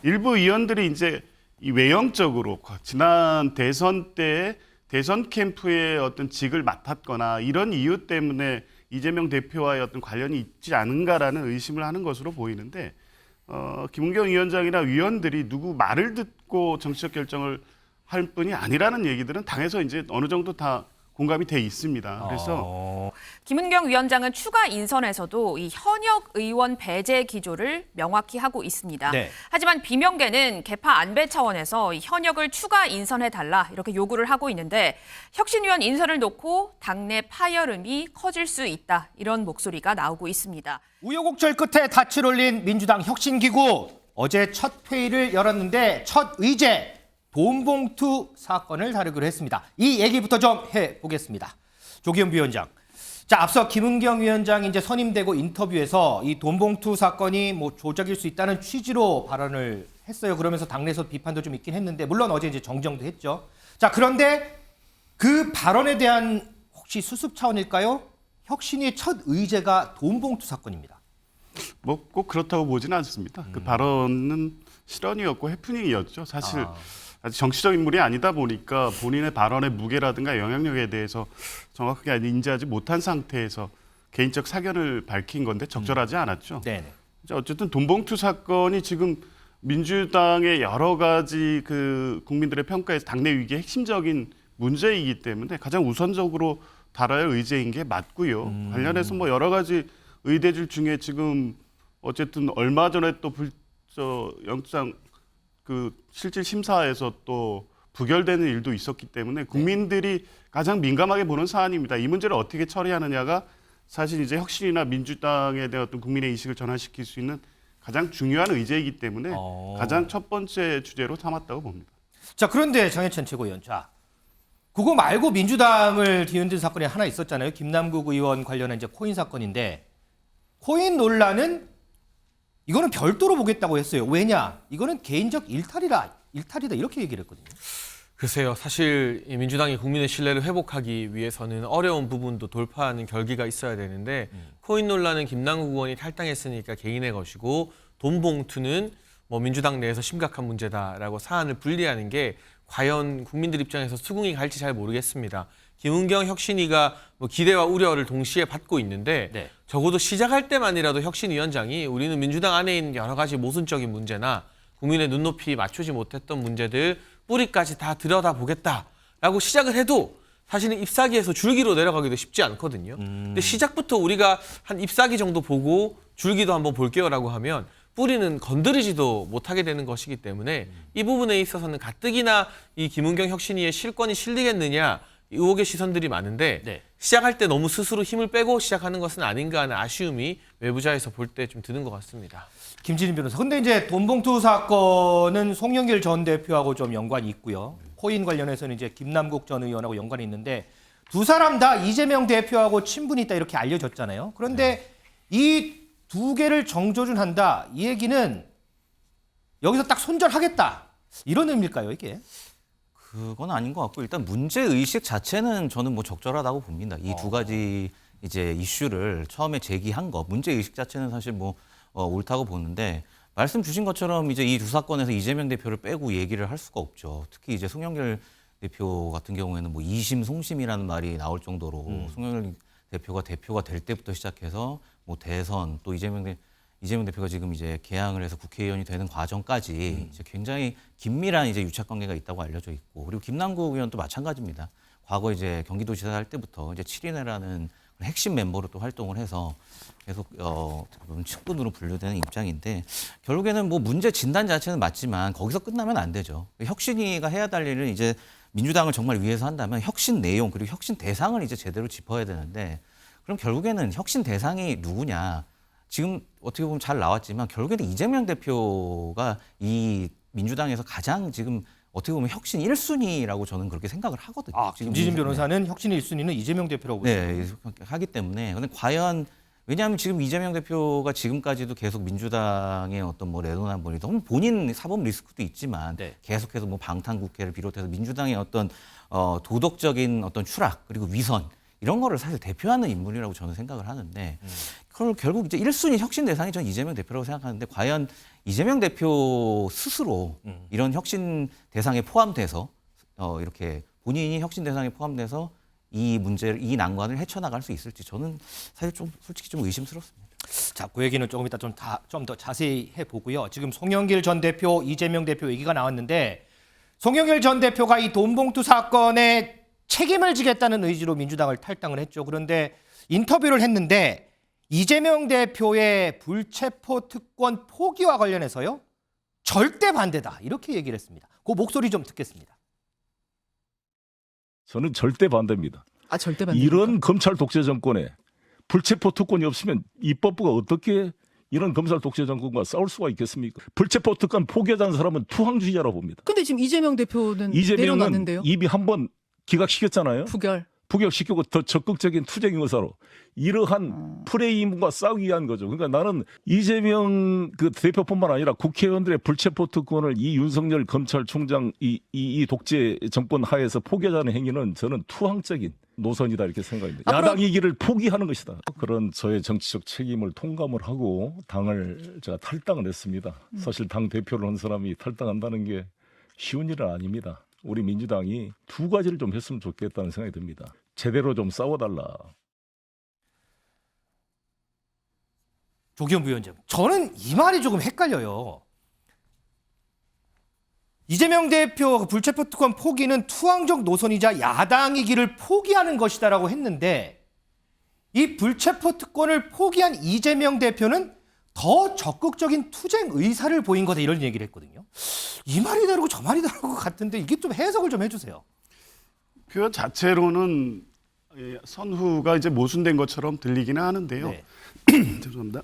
일부 의원들이 이제 이 외형적으로 지난 대선 때 대선 캠프의 어떤 직을 맡았거나 이런 이유 때문에 이재명 대표와의 어떤 관련이 있지 않은가라는 의심을 하는 것으로 보이는데 김은경 위원장이나 위원들이 누구 말을 듣고 정치적 결정을 할 뿐이 아니라는 얘기들은 당에서 이제 어느 정도 다 공감이 돼 있습니다. 그래서 김은경 위원장은 추가 인선에서도 이 현역 의원 배제 기조를 명확히 하고 있습니다. 네. 하지만 비명계는 개파 안배 차원에서 이 현역을 추가 인선해달라 이렇게 요구를 하고 있는데 혁신위원 인선을 놓고 당내 파열음이 커질 수 있다 이런 목소리가 나오고 있습니다. 우여곡절 끝에 닻을 올린 민주당 혁신기구 어제 첫 회의를 열었는데 첫 의제 돈봉투 사건을 다루기로 했습니다. 이 얘기부터 좀 해보겠습니다. 조기현 위원장. 자, 앞서 김은경 위원장이 이제 선임되고 인터뷰에서 이 돈봉투 사건이 뭐 조작일 수 있다는 취지로 발언을 했어요. 그러면서 당내에서 비판도 좀 있긴 했는데 물론 어제 이제 정정도 했죠. 자, 그런데 그 발언에 대한 혹시 수습 차원일까요? 혁신위의 첫 의제가 돈봉투 사건입니다. 뭐 꼭 그렇다고 보지는 않습니다. 그 발언은 실언이었고 해프닝이었죠. 사실 아직 정치적 인물이 아니다 보니까 본인의 발언의 무게라든가 영향력에 대해서 정확하게 인지하지 못한 상태에서 개인적 사견을 밝힌 건데 적절하지 않았죠. 네네. 어쨌든 돈봉투 사건이 지금 민주당의 여러 가지 그 국민들의 평가에서 당내 위기의 핵심적인 문제이기 때문에 가장 우선적으로 다뤄야 할 의제인 게 맞고요. 관련해서 뭐 여러 가지 의대들 중에 지금 어쨌든 얼마 전에 또 영장 그 실질 심사에서 또 부결되는 일도 있었기 때문에 국민들이 가장 민감하게 보는 사안입니다. 이 문제를 어떻게 처리하느냐가 사실 이제 혁신이나 민주당에 대한 어떤 국민의 인식을 전환시킬 수 있는 가장 중요한 의제이기 때문에 가장 첫 번째 주제로 삼았다고 봅니다. 자, 그런데 장해찬 최고위원. 자, 그거 말고 민주당을 뒤흔든 사건이 하나 있었잖아요. 김남국 의원 관련한 이제 코인 사건인데 코인 논란은 이거는 별도로 보겠다고 했어요. 왜냐? 이거는 개인적 일탈이다 이렇게 얘기를 했거든요. 글쎄요. 사실 이 민주당이 국민의 신뢰를 회복하기 위해서는 어려운 부분도 돌파하는 결기가 있어야 되는데 코인 논란은 김남국 의원이 탈당했으니까 개인의 것이고 돈 봉투는 뭐 민주당 내에서 심각한 문제다라고 사안을 분리하는 게 과연 국민들 입장에서 수긍이 갈지 잘 모르겠습니다. 김은경 혁신위가 뭐 기대와 우려를 동시에 받고 있는데 네. 적어도 시작할 때만이라도 혁신위원장이 우리는 민주당 안에 있는 여러 가지 모순적인 문제나 국민의 눈높이 맞추지 못했던 문제들 뿌리까지 다 들여다보겠다라고 시작을 해도 사실은 잎사귀에서 줄기로 내려가기도 쉽지 않거든요. 근데 시작부터 우리가 한 잎사귀 정도 보고 줄기도 한번 볼게요라고 하면 뿌리는 건드리지도 못하게 되는 것이기 때문에 이 부분에 있어서는 가뜩이나 이 김은경 혁신위의 실권이 실리겠느냐 의혹의 시선들이 많은데 네. 시작할 때 너무 스스로 힘을 빼고 시작하는 것은 아닌가 하는 아쉬움이 외부자에서 볼 때 좀 드는 것 같습니다. 김진인 변호사. 근데 이제 돈봉투 사건은 송영길 전 대표하고 좀 연관이 있고요. 코인 관련해서는 이제 김남국 전 의원하고 연관이 있는데 두 사람 다 이재명 대표하고 친분이 있다 이렇게 알려졌잖아요. 그런데 이 두 개를 정조준한다. 이 얘기는 여기서 딱 손절하겠다. 이런 의미일까요, 이게? 그건 아닌 것 같고 일단 문제 의식 자체는 저는 뭐 적절하다고 봅니다. 이 두 가지 이제 이슈를 처음에 제기한 거 문제 의식 자체는 사실 뭐 옳다고 보는데 말씀 주신 것처럼 이제 이 두 사건에서 이재명 대표를 빼고 얘기를 할 수가 없죠. 특히 이제 송영길 대표 같은 경우에는 뭐 이심 송심이라는 말이 나올 정도로 송영길 대표가 될 때부터 시작해서 뭐 대선 또 이재명 대표가 지금 이제 개항을 해서 국회의원이 되는 과정까지 이제 굉장히 긴밀한 이제 유착 관계가 있다고 알려져 있고 그리고 김남국 의원도 마찬가지입니다. 과거 이제 경기도지사 할 때부터 이제 7인회라는 핵심 멤버로 또 활동을 해서 계속 측근으로 분류되는 입장인데 결국에는 뭐 문제 진단 자체는 맞지만 거기서 끝나면 안 되죠. 혁신위가 해야 될 일은 이제 민주당을 정말 위해서 한다면 혁신 내용 그리고 혁신 대상을 이제 제대로 짚어야 되는데 그럼 결국에는 혁신 대상이 누구냐? 지금 어떻게 보면 잘 나왔지만 결국에는 이재명 대표가 이 민주당에서 가장 지금 어떻게 보면 혁신 1순위라고 저는 그렇게 생각을 하거든요. 김진인 변호사는 혁신 1순위는 이재명 대표라고 네, 하기 때문에. 근데 과연 왜냐하면 지금 이재명 대표가 지금까지도 계속 민주당의 어떤 뭐 내로남 보니 본인 사법 리스크도 있지만 네. 계속해서 뭐 방탄국회를 비롯해서 민주당의 어떤 도덕적인 어떤 추락 그리고 위선 이런 거를 사실 대표하는 인물이라고 저는 생각을 하는데 그걸 결국 이제 1순위 혁신 대상이 전 이재명 대표라고 생각하는데 과연 이재명 대표 스스로 이런 혁신 대상에 포함돼서 이렇게 본인이 혁신 대상에 포함돼서 이 문제를 이 난관을 헤쳐나갈 수 있을지 저는 사실 좀 솔직히 좀 의심스럽습니다. 자, 그 얘기는 조금 이따 좀 더 자세히 해보고요. 지금 송영길 전 대표, 이재명 대표 얘기가 나왔는데 송영길 전 대표가 이 돈봉투 사건에 책임을 지겠다는 의지로 민주당을 탈당을 했죠. 그런데 인터뷰를 했는데 이재명 대표의 불체포 특권 포기와 관련해서요. 절대 반대다. 이렇게 얘기를 했습니다. 그 목소리 좀 듣겠습니다. 저는 절대 반대입니다. 아, 절대 반대. 이런 검찰 독재 정권에 불체포 특권이 없으면 입법부가 어떻게 이런 검찰 독재 정권과 싸울 수가 있겠습니까? 불체포 특권 포기하자는 사람은 투항주의자라고 봅니다. 근데 지금 이재명 대표는 이재명은 내려놨는데요. 이미 한번 기각시켰잖아요. 부결. 부결시키고 더 적극적인 투쟁 의사로 이러한 프레임과 싸우기 위한 거죠. 그러니까 나는 이재명 그 대표뿐만 아니라 국회의원들의 불체포 특권을 이 윤석열 검찰총장 이 독재 정권 하에서 포기하자는 행위는 저는 투항적인 노선이다 이렇게 생각합니다. 야당 이기를 포기하는 것이다. 그런 저의 정치적 책임을 통감을 하고 당을 제가 탈당을 했습니다. 사실 당 대표를 한 사람이 탈당한다는 게 쉬운 일은 아닙니다. 우리 민주당이 두 가지를 좀 했으면 좋겠다는 생각이 듭니다. 제대로 좀 싸워달라. 조기현 부위원장, 저는 이 말이 조금 헷갈려요. 이재명 대표 불체포 특권 포기는 투항적 노선이자 야당의 길을 포기하는 것이다라고 했는데 이 불체포 특권을 포기한 이재명 대표는 더 적극적인 투쟁 의사를 보인 거다 이런 얘기를 했거든요. 이 말이 다르고 저 말이 다른 것 같은데 이게 좀 해석을 좀 해주세요. 표현 자체로는 선후가 이제 모순된 것처럼 들리기는 하는데요. 네. 죄송합니다.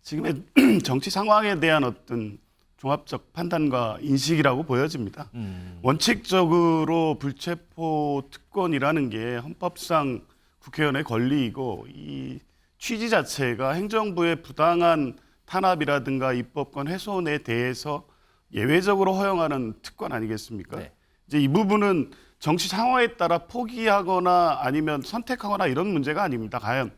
지금의 정치 상황에 대한 어떤 종합적 판단과 인식이라고 보여집니다. 원칙적으로 불체포 특권이라는 게 헌법상 국회의원의 권리이고 이 취지 자체가 행정부의 부당한 탄압이라든가 입법권 훼손에 대해서 예외적으로 허용하는 특권 아니겠습니까? 네. 이제 이 부분은 정치 상황에 따라 포기하거나 아니면 선택하거나 이런 문제가 아닙니다. 과연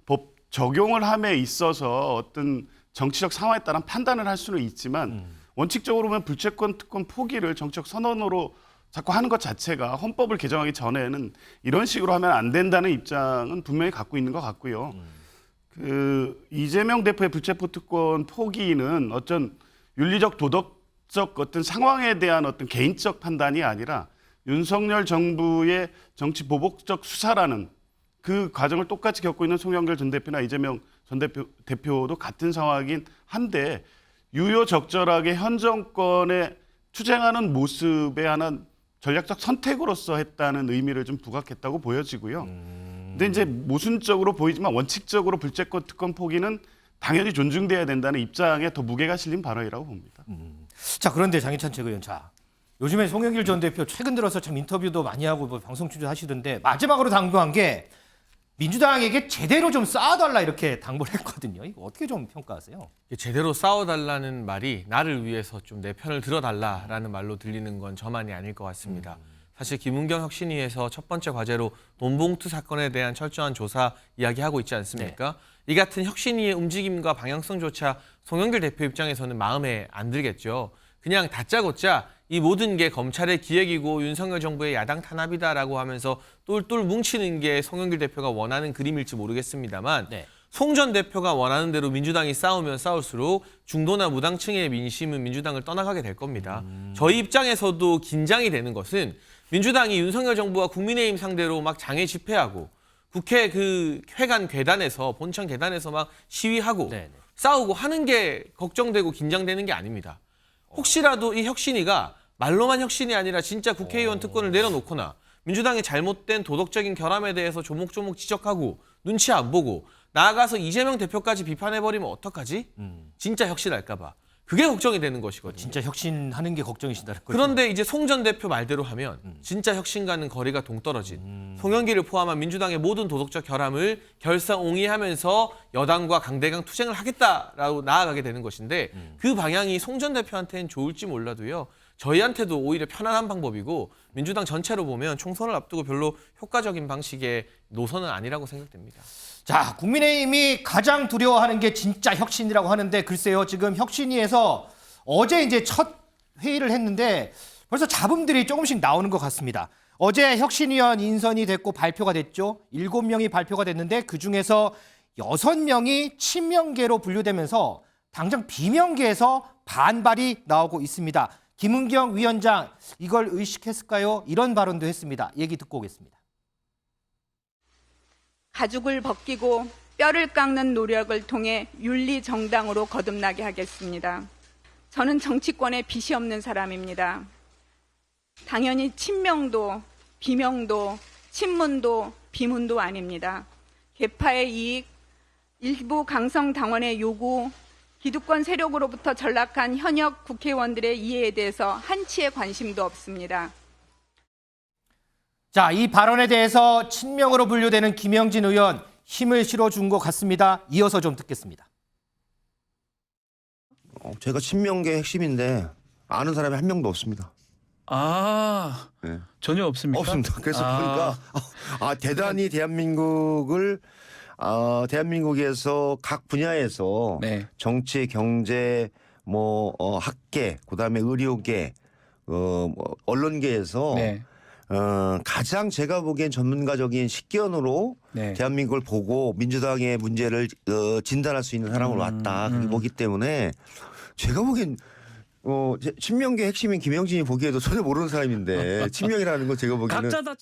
법 적용을 함에 있어서 어떤 정치적 상황에 따른 판단을 할 수는 있지만 원칙적으로 보면 불체권 특권 포기를 정치적 선언으로 자꾸 하는 것 자체가 헌법을 개정하기 전에는 이런 식으로 하면 안 된다는 입장은 분명히 갖고 있는 것 같고요. 그 이재명 대표의 불체포 특권 포기는 어떤 윤리적 도덕적 어떤 상황에 대한 어떤 개인적 판단이 아니라 윤석열 정부의 정치 보복적 수사라는 그 과정을 똑같이 겪고 있는 송영길 전 대표나 이재명 전 대표도 같은 상황이긴 한데 유효적절하게 현 정권에 투쟁하는 모습에 하나는 전략적 선택으로서 했다는 의미를 좀 부각했다고 보여지고요. 근데 이제 모순적으로 보이지만 원칙적으로 불체권 특권 포기는 당연히 존중돼야 된다는 입장에 더 무게가 실린 발언이라고 봅니다. 자, 그런데 장희찬 최고위원, 자, 요즘에 송영길 전 대표 최근 들어서 참 인터뷰도 많이 하고 뭐 방송 출연하시던데 마지막으로 당부한 게 민주당에게 제대로 좀 쌓아달라 이렇게 당부를 했거든요. 이거 어떻게 좀 평가하세요? 제대로 싸워달라는 말이 나를 위해서 좀 내 편을 들어달라라는 말로 들리는 건 저만이 아닐 것 같습니다. 사실 김은경 혁신위에서 첫 번째 과제로 돈봉투 사건에 대한 철저한 조사 이야기하고 있지 않습니까? 이 같은 혁신위의 움직임과 방향성조차 송영길 대표 입장에서는 마음에 안 들겠죠. 그냥 다짜고짜 이 모든 게 검찰의 기획이고 윤석열 정부의 야당 탄압이다라고 하면서 똘똘 뭉치는 게 송영길 대표가 원하는 그림일지 모르겠습니다만 송 전 대표가 원하는 대로 민주당이 싸우면 싸울수록 중도나 무당층의 민심은 민주당을 떠나가게 될 겁니다. 저희 입장에서도 긴장이 되는 것은 민주당이 윤석열 정부와 국민의힘 상대로 막 장애 집회하고 국회 그 회관 계단에서 본청 계단에서 막 시위하고 싸우고 하는 게 걱정되고 긴장되는 게 아닙니다. 혹시라도 이 혁신위가 말로만 혁신이 아니라 진짜 국회의원 특권을 내려놓거나 민주당의 잘못된 도덕적인 결함에 대해서 조목조목 지적하고 눈치 안 보고 나아가서 이재명 대표까지 비판해버리면 어떡하지? 진짜 혁신할까 봐. 그게 걱정이 되는 것이거든요. 진짜 혁신하는 게 걱정이신다는 거죠. 그런데 이제 송 전 대표 말대로 하면 진짜 혁신과는 거리가 동떨어진 송영길을 포함한 민주당의 모든 도덕적 결함을 결사옹위하면서 여당과 강대강 투쟁을 하겠다라고 나아가게 되는 것인데 그 방향이 송 전 대표한테는 좋을지 몰라도요. 저희한테도 오히려 편안한 방법이고 민주당 전체로 보면 총선을 앞두고 별로 효과적인 방식의 노선은 아니라고 생각됩니다. 자, 국민의힘이 가장 두려워하는 게 진짜 혁신이라고 하는데 글쎄요. 지금 혁신위에서 어제 이제 첫 회의를 했는데 벌써 잡음들이 조금씩 나오는 것 같습니다. 어제 혁신위원 인선이 됐고 발표가 됐죠. 7명이 발표가 됐는데 그중에서 6명이 친명계로 분류되면서 당장 비명계에서 반발이 나오고 있습니다. 김은경 위원장 이걸 의식했을까요? 이런 발언도 했습니다. 얘기 듣고 오겠습니다. 가죽을 벗기고 뼈를 깎는 노력을 통해 윤리 정당으로 거듭나게 하겠습니다. 저는 정치권에 빚이 없는 사람입니다. 당연히 친명도, 비명도, 친문도, 비문도 아닙니다. 계파의 이익, 일부 강성 당원의 요구, 기득권 세력으로부터 전락한 현역 국회의원들의 이해에 대해서 한치의 관심도 없습니다. 자, 이 발언에 대해서 친명으로 분류되는 김영진 의원 힘을 실어준 것 같습니다. 이어서 좀 듣겠습니다. 제가 친명계 핵심인데 아는 사람이 한 명도 없습니다. 아, 네. 전혀 없습니까? 없습니다. 그래서 보니까 대단히 대한민국에서 각 분야에서 네. 정치, 경제, 학계, 그다음에 의료계, 언론계에서 네. 가장 제가 보기엔 전문가적인 식견으로 네. 대한민국을 보고 민주당의 문제를 진단할 수 있는 사람으로 왔다. 그렇게 보기 때문에 제가 보기엔 친명계 핵심인 김영진이 보기에도 전혀 모르는 사람인데 친명이라는 건 제가 보기에는 각자 다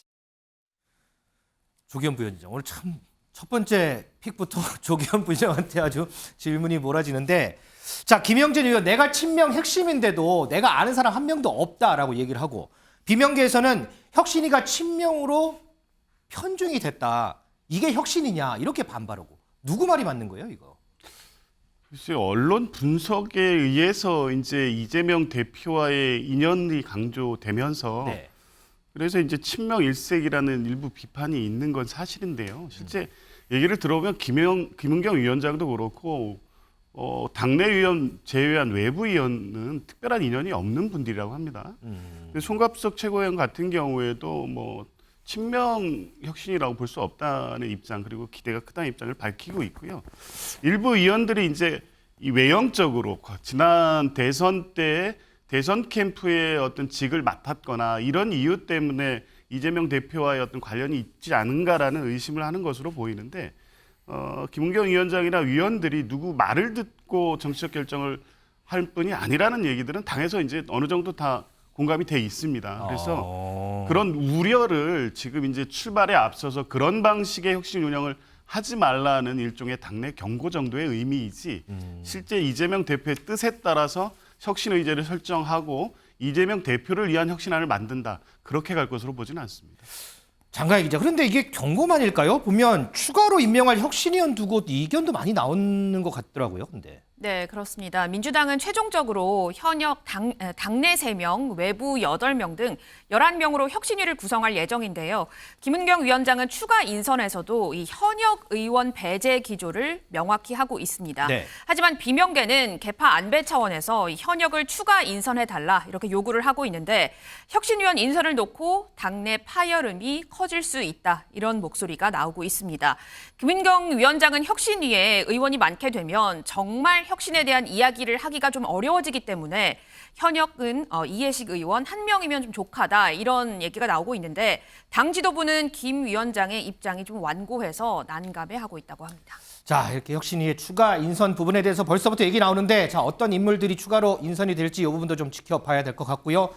조기현 부위원장 오늘 참 첫 번째 픽부터 조기현 부위원장한테 아주 질문이 몰아지는데 자, 김영진 의원 내가 친명 핵심인데도 내가 아는 사람 한 명도 없다라고 얘기를 하고 비명계에서는 혁신이가 친명으로 편중이 됐다. 이게 혁신이냐 이렇게 반발하고 누구 말이 맞는 거예요 이거? 글쎄요, 언론 분석에 의해서 이제 이재명 대표와의 인연이 강조되면서 네. 그래서 이제 친명 일색이라는 일부 비판이 있는 건 사실인데요. 실제 얘기를 들어보면 김은경 위원장도 그렇고 당내위원 제외한 외부위원은 특별한 인연이 없는 분들이라고 합니다. 송갑석 최고위원 같은 경우에도 친명 혁신이라고 볼 수 없다는 입장 그리고 기대가 크다는 입장을 밝히고 있고요. 일부 의원들이 이제 이 외형적으로 지난 대선 때 대선 캠프의 어떤 직을 맡았거나 이런 이유 때문에 이재명 대표와의 어떤 관련이 있지 않은가라는 의심을 하는 것으로 보이는데 김은경 위원장이나 위원들이 누구 말을 듣고 정치적 결정을 할 뿐이 아니라는 얘기들은 당에서 이제 어느 정도 다 공감이 돼 있습니다. 그래서 그런 우려를 지금 이제 출발에 앞서서 그런 방식의 혁신 운영을 하지 말라는 일종의 당내 경고 정도의 의미이지 실제 이재명 대표의 뜻에 따라서 혁신 의제를 설정하고 이재명 대표를 위한 혁신안을 만든다. 그렇게 갈 것으로 보지는 않습니다. 장가희 기자, 그런데 이게 경고만일까요? 보면 추가로 임명할 혁신위원 두고 이견도 많이 나오는 것 같더라고요. 근데. 네, 그렇습니다. 민주당은 최종적으로 현역 당내 3명, 외부 8명 등 11명으로 혁신위를 구성할 예정인데요. 김은경 위원장은 추가 인선에서도 이 현역 의원 배제 기조를 명확히 하고 있습니다. 네. 하지만 비명계는 개파 안배 차원에서 이 현역을 추가 인선해달라 이렇게 요구를 하고 있는데 혁신위원 인선을 놓고 당내 파열음이 커질 수 있다 이런 목소리가 나오고 있습니다. 김은경 위원장은 혁신위에 의원이 많게 되면 정말 혁신에 대한 이야기를 하기가 좀 어려워지기 때문에 현역은 이해식 의원 1명이면 좀 족하다 이런 얘기가 나오고 있는데 당 지도부는 김 위원장의 입장이 좀 완고해서 난감해하고 있다고 합니다. 자, 이렇게 혁신위의 추가 인선 부분에 대해서 벌써부터 얘기 나오는데 자, 어떤 인물들이 추가로 인선이 될지 이 부분도 좀 지켜봐야 될 것 같고요.